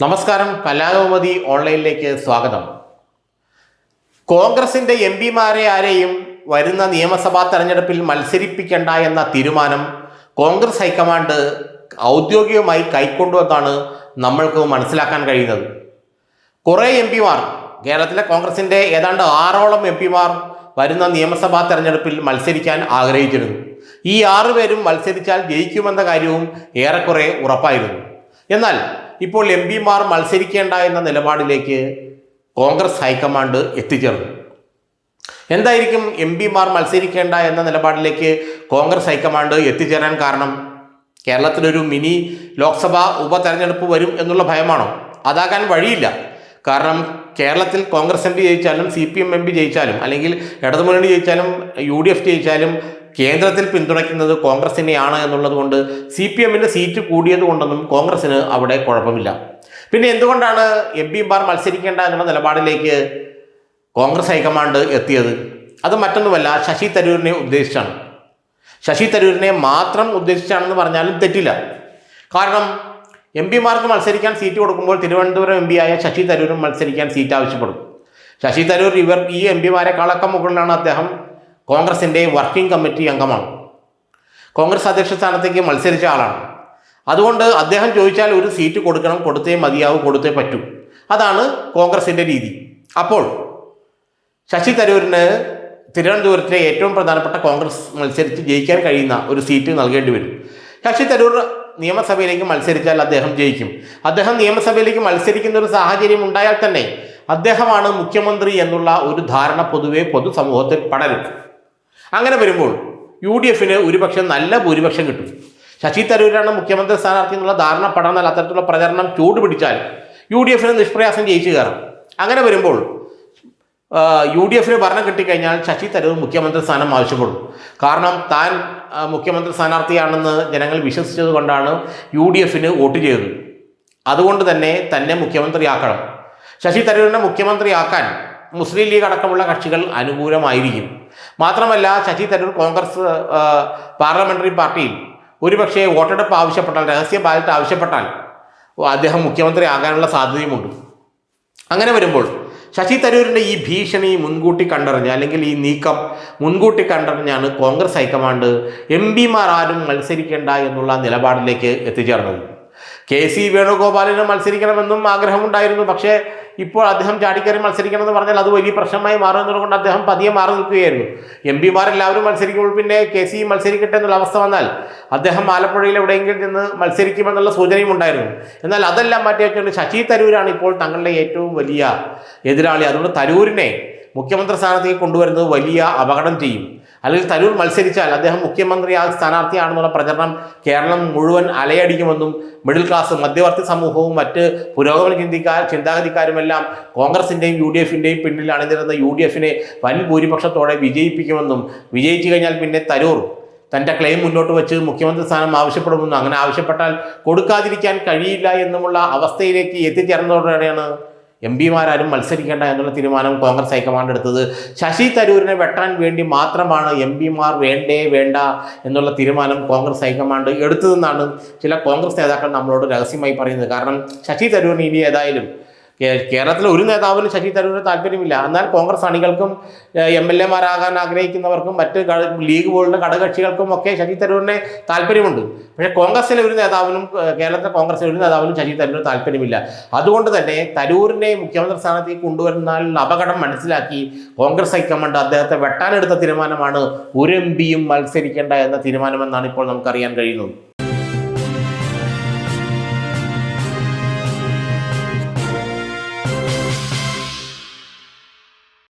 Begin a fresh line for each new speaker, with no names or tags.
നമസ്കാരം. കലാകൗമുദി ഓൺലൈനിലേക്ക് സ്വാഗതം. കോൺഗ്രസിന്റെ എം പിമാരെ ആരെയും വരുന്ന നിയമസഭാ തെരഞ്ഞെടുപ്പിൽ മത്സരിപ്പിക്കേണ്ട എന്ന തീരുമാനം കോൺഗ്രസ് ഹൈക്കമാൻഡ് ഔദ്യോഗികമായി കൈക്കൊണ്ടുവെന്നാണ് നമ്മൾക്ക് മനസ്സിലാക്കാൻ കഴിയുന്നത്. കുറേ എം പിമാർ, കേരളത്തിലെ കോൺഗ്രസിന്റെ ഏതാണ്ട് 6ഓളം എം പിമാർ വരുന്ന നിയമസഭാ തെരഞ്ഞെടുപ്പിൽ മത്സരിക്കാൻ ആഗ്രഹിച്ചിരുന്നു. ഈ 6 പേരും മത്സരിച്ചാൽ ജയിക്കുമെന്ന കാര്യവും ഏറെക്കുറെ ഉറപ്പായിരുന്നു. എന്നാൽ ഇപ്പോൾ എം പിമാർ മത്സരിക്കേണ്ട എന്ന നിലപാടിലേക്ക് കോൺഗ്രസ് ഹൈക്കമാൻഡ് എത്തിച്ചേർന്നു. എന്തായിരിക്കും എം പിമാർ മത്സരിക്കേണ്ട എന്ന നിലപാടിലേക്ക് കോൺഗ്രസ് ഹൈക്കമാൻഡ് എത്തിച്ചേരാൻ കാരണം? കേരളത്തിലൊരു മിനി ലോക്സഭാ ഉപതെരഞ്ഞെടുപ്പ് വരും എന്നുള്ള ഭയമാണോ? അതാകാൻ വഴിയില്ല. കാരണം കേരളത്തിൽ കോൺഗ്രസ് എം പി ജയിച്ചാലും CPM എം പി ജയിച്ചാലും അല്ലെങ്കിൽ ഇടതുമുന്നണി ജയിച്ചാലും UDF ജയിച്ചാലും കേന്ദ്രത്തിൽ പിന്തുണയ്ക്കുന്നത് കോൺഗ്രസിനെയാണ് എന്നുള്ളത് കൊണ്ട് CPMന്റെ സീറ്റ് കൂടിയത് കൊണ്ടൊന്നും കോൺഗ്രസിന് അവിടെ കുഴപ്പമില്ല. പിന്നെ എന്തുകൊണ്ടാണ് എം പിമാർ മത്സരിക്കേണ്ട എന്നുള്ള നിലപാടിലേക്ക് കോൺഗ്രസ് ഹൈക്കമാൻഡ് എത്തിയത്? അത് മറ്റൊന്നുമല്ല, ശശി തരൂരിനെ ഉദ്ദേശിച്ചാണ്. ശശി തരൂരിനെ മാത്രം ഉദ്ദേശിച്ചാണെന്ന് പറഞ്ഞാലും തെറ്റില്ല. കാരണം എം പിമാർക്ക് മത്സരിക്കാൻ സീറ്റ് കൊടുക്കുമ്പോൾ തിരുവനന്തപുരം എം പിയായ ശശി തരൂരും മത്സരിക്കാൻ സീറ്റ് ആവശ്യപ്പെടും. ശശി തരൂർ ഈ എം പിമാരെക്കാളൊക്കെ മുകളിലാണ്. അദ്ദേഹം കോൺഗ്രസിൻ്റെ വർക്കിംഗ് കമ്മിറ്റി അംഗമാണ്. കോൺഗ്രസ് അധ്യക്ഷ സ്ഥാനത്തേക്ക് മത്സരിച്ച ആളാണ്. അതുകൊണ്ട് അദ്ദേഹം ചോദിച്ചാൽ ഒരു സീറ്റ് കൊടുക്കണം, കൊടുത്തേ മതിയാവൂ, കൊടുത്തേ പറ്റൂ. അതാണ് കോൺഗ്രസിൻ്റെ രീതി. അപ്പോൾ ശശി തരൂരിന് തിരുവനന്തപുരത്തിലെ ഏറ്റവും പ്രധാനപ്പെട്ട കോൺഗ്രസ് മത്സരിച്ച് ജയിക്കാൻ കഴിയുന്ന ഒരു സീറ്റ് നൽകേണ്ടി വരും. ശശി തരൂർ നിയമസഭയിലേക്ക് മത്സരിച്ചാൽ അദ്ദേഹം ജയിക്കും. അദ്ദേഹം നിയമസഭയിലേക്ക് മത്സരിക്കുന്ന ഒരു സാഹചര്യം ഉണ്ടായാൽ തന്നെ അദ്ദേഹമാണ് മുഖ്യമന്ത്രി എന്നുള്ള ഒരു ധാരണ പൊതുവെ പൊതുസമൂഹത്തിൽ പടരും. അങ്ങനെ വരുമ്പോൾ UDFന് ഒരുപക്ഷെ നല്ല ഭൂരിപക്ഷം കിട്ടും. ശശി തരൂരാണ് മുഖ്യമന്ത്രി സ്ഥാനാർത്ഥി എന്നുള്ള ധാരണ പടർന്നാൽ, അത്തരത്തിലുള്ള പ്രചരണം ചൂടുപിടിച്ചാൽ UDFന് നിഷ്പ്രയാസം ജയിച്ചു കയറും. അങ്ങനെ വരുമ്പോൾ UDFന് ഭരണം കിട്ടിക്കഴിഞ്ഞാൽ ശശി തരൂർ മുഖ്യമന്ത്രി സ്ഥാനം ആവശ്യപ്പെടും. കാരണം താൻ മുഖ്യമന്ത്രി സ്ഥാനാർത്ഥിയാണെന്ന് ജനങ്ങൾ വിശ്വസിച്ചത് കൊണ്ടാണ് UDFന് വോട്ട് ചെയ്തത്. അതുകൊണ്ട് തന്നെ മുഖ്യമന്ത്രിയാക്കണം. ശശി തരൂരിനെ മുഖ്യമന്ത്രിയാക്കാൻ മുസ്ലിം ലീഗ് അടക്കമുള്ള കക്ഷികൾ അനുകൂലമായിരിക്കും. മാത്രമല്ല, ശശി തരൂർ കോൺഗ്രസ് പാർലമെന്ററി പാർട്ടിയിൽ ഒരുപക്ഷെ വോട്ടെടുപ്പ് ആവശ്യപ്പെട്ടാൽ, രഹസ്യ ബാലറ്റ് ആവശ്യപ്പെട്ടാൽ അദ്ദേഹം മുഖ്യമന്ത്രി ആകാനുള്ള സാധ്യതയുമുണ്ട്. അങ്ങനെ വരുമ്പോൾ ശശി തരൂരിൻ്റെ ഈ ഭീഷണി മുൻകൂട്ടി കണ്ടറിഞ്ഞ്, അല്ലെങ്കിൽ ഈ നീക്കം മുൻകൂട്ടി കണ്ടറിഞ്ഞാണ് കോൺഗ്രസ് ഹൈക്കമാൻഡ് എം പിമാർ ആരും മത്സരിക്കേണ്ട എന്നുള്ള നിലപാടിലേക്ക് എത്തിച്ചേർന്നത്. KC വേണുഗോപാലിന് മത്സരിക്കണമെന്നും ആഗ്രഹമുണ്ടായിരുന്നു. പക്ഷേ ഇപ്പോൾ അദ്ദേഹം ചാടിക്കയറി മത്സരിക്കണമെന്ന് പറഞ്ഞാൽ അത് വലിയ പ്രശ്നമായി മാറുന്നതുകൊണ്ട് അദ്ദേഹം പതിയെ മാറി നിൽക്കുകയായിരുന്നു. എം പിമാരെല്ലാവരും മത്സരിക്കുമ്പോൾ പിന്നെ KC മത്സരിക്കട്ടെ എന്നുള്ള അവസ്ഥ വന്നാൽ അദ്ദേഹം ആലപ്പുഴയിൽ എവിടെയെങ്കിലും നിന്ന് മത്സരിക്കുമെന്നുള്ള സൂചനയും ഉണ്ടായിരുന്നു. എന്നാൽ അതെല്ലാം മാറ്റി വെച്ചുകൊണ്ട് ശശി തരൂരാണ് ഇപ്പോൾ തങ്ങളുടെ ഏറ്റവും വലിയ എതിരാളി. അതുകൊണ്ട് തരൂരിനെ മുഖ്യമന്ത്രി സ്ഥാനത്തേക്ക് കൊണ്ടുവരുന്നത് വലിയ അപകടം ചെയ്യും. അല്ലെങ്കിൽ തരൂർ മത്സരിച്ചാൽ അദ്ദേഹം മുഖ്യമന്ത്രി സ്ഥാനാർത്ഥിയാണെന്നുള്ള പ്രചരണം കേരളം മുഴുവൻ അലയടിക്കുമെന്നും മിഡിൽ ക്ലാസ്, മധ്യവർത്തി സമൂഹവും മറ്റ് പുരോഗമന ചിന്താഗതിക്കാരുമെല്ലാം കോൺഗ്രസിൻ്റെയും UDFൻ്റെയും പിന്നിൽ അണിനിരുന്ന UDFനെ വൻ ഭൂരിപക്ഷത്തോടെ വിജയിപ്പിക്കുമെന്നും, വിജയിച്ചു കഴിഞ്ഞാൽ പിന്നെ തരൂർ തൻ്റെ ക്ലെയിം മുന്നോട്ട് വെച്ച് മുഖ്യമന്ത്രി സ്ഥാനം ആവശ്യപ്പെടുമെന്നും, അങ്ങനെ ആവശ്യപ്പെട്ടാൽ കൊടുക്കാതിരിക്കാൻ കഴിയില്ല എന്നുമുള്ള അവസ്ഥയിലേക്ക് എത്തിച്ചേർന്നതോടെയാണ് എം പിമാരും മത്സരിക്കേണ്ട എന്നുള്ള തീരുമാനം കോൺഗ്രസ് ഹൈക്കമാൻഡ് എടുത്തത്. ശശി തരൂരിനെ വെട്ടാൻ വേണ്ടി മാത്രമാണ് എം പിമാർ വേണ്ട എന്നുള്ള തീരുമാനം കോൺഗ്രസ് ഹൈക്കമാൻഡ് എടുത്തതെന്നാണ് ചില കോൺഗ്രസ് നേതാക്കൾ നമ്മളോട് രഹസ്യമായി പറയുന്നത്. കാരണം ശശി തരൂരിന് ഇനി ഏതായാലും കേരളത്തിലെ ഒരു നേതാവിനും ശശി തരൂരിന് താല്പര്യമില്ല. എന്നാൽ കോൺഗ്രസ് അണികൾക്കും MLA മാരാകാൻ ആഗ്രഹിക്കുന്നവർക്കും മറ്റ് ലീഗ് പോലുള്ള ഘടകകക്ഷികൾക്കും ഒക്കെ ശശി തരൂരിനെ താല്പര്യമുണ്ട്. പക്ഷേ കോൺഗ്രസിലെ ഒരു നേതാവിനും, കേരളത്തിലെ കോൺഗ്രസിലെ ഒരു നേതാവിനും ശശി തരൂരിന് താല്പര്യമില്ല. അതുകൊണ്ട് തന്നെ തരൂരിനെ മുഖ്യമന്ത്രി സ്ഥാനത്തേക്ക് കൊണ്ടുവരുന്നാൽ അപകടം മനസ്സിലാക്കി കോൺഗ്രസ് ഹൈക്കമാൻഡ് അദ്ദേഹത്തെ വെട്ടാനെടുത്ത തീരുമാനമാണ് ഒരു MP യും മത്സരിക്കേണ്ട എന്ന തീരുമാനമെന്നാണ് ഇപ്പോൾ നമുക്കറിയാൻ കഴിയുന്നത്.